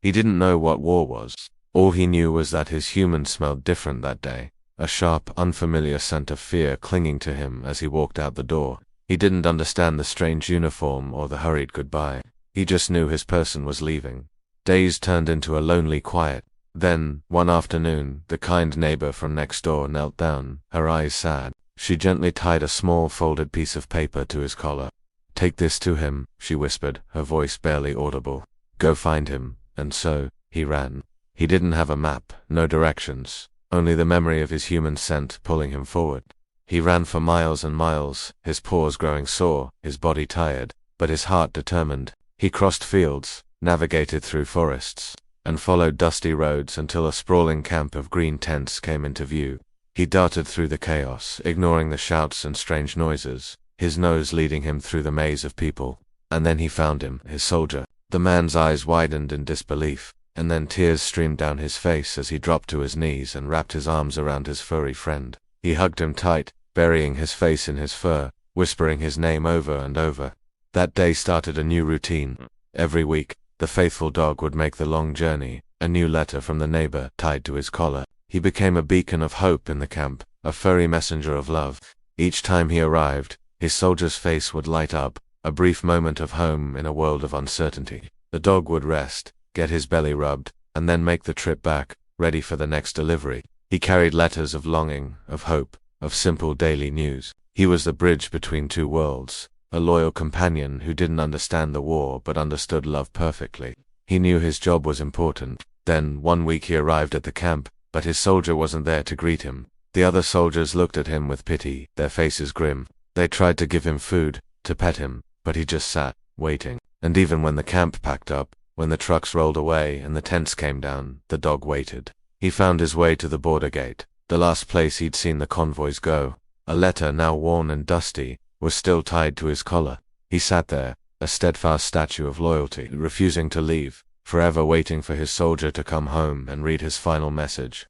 He didn't know what war was. All he knew was that his human smelled different that day, a sharp, unfamiliar scent of fear clinging to him as he walked out the door. He didn't understand the strange uniform or the hurried goodbye. He just knew his person was leaving. Days turned into a lonely quiet. Then, one afternoon, the kind neighbor from next door knelt down, her eyes sad. She gently tied a small folded piece of paper to his collar. "Take this to him," she whispered, her voice barely audible. "Go find him." And so, he ran. He didn't have a map, no directions, only the memory of his human scent pulling him forward. He ran for miles and miles, his paws growing sore, his body tired, but his heart determined. He crossed fields, navigated through forests, and followed dusty roads until a sprawling camp of green tents came into view. He darted through the chaos, ignoring the shouts and strange noises, his nose leading him through the maze of people. And then he found him, his soldier. The man's eyes widened in disbelief, and then tears streamed down his face as he dropped to his knees and wrapped his arms around his furry friend. He hugged him tight, burying his face in his fur, whispering his name over and over. That day started a new routine. Every week, the faithful dog would make the long journey, a new letter from the neighbor tied to his collar. He became a beacon of hope in the camp, a furry messenger of love. Each time he arrived, his soldier's face would light up, a brief moment of home in a world of uncertainty. The dog would rest, get his belly rubbed, and then make the trip back, ready for the next delivery. He carried letters of longing, of hope, of simple daily news. He was the bridge between two worlds, a loyal companion who didn't understand the war but understood love perfectly. He knew his job was important. Then, one week he arrived at the camp, but his soldier wasn't there to greet him. The other soldiers looked at him with pity, their faces grim. They tried to give him food, to pet him, but he just sat, waiting. And even when the camp packed up, when the trucks rolled away and the tents came down, the dog waited. He found his way to the border gate, the last place he'd seen the convoys go. A letter, now worn and dusty, was still tied to his collar. He sat there, a steadfast statue of loyalty, refusing to leave, forever waiting for his soldier to come home and read his final message.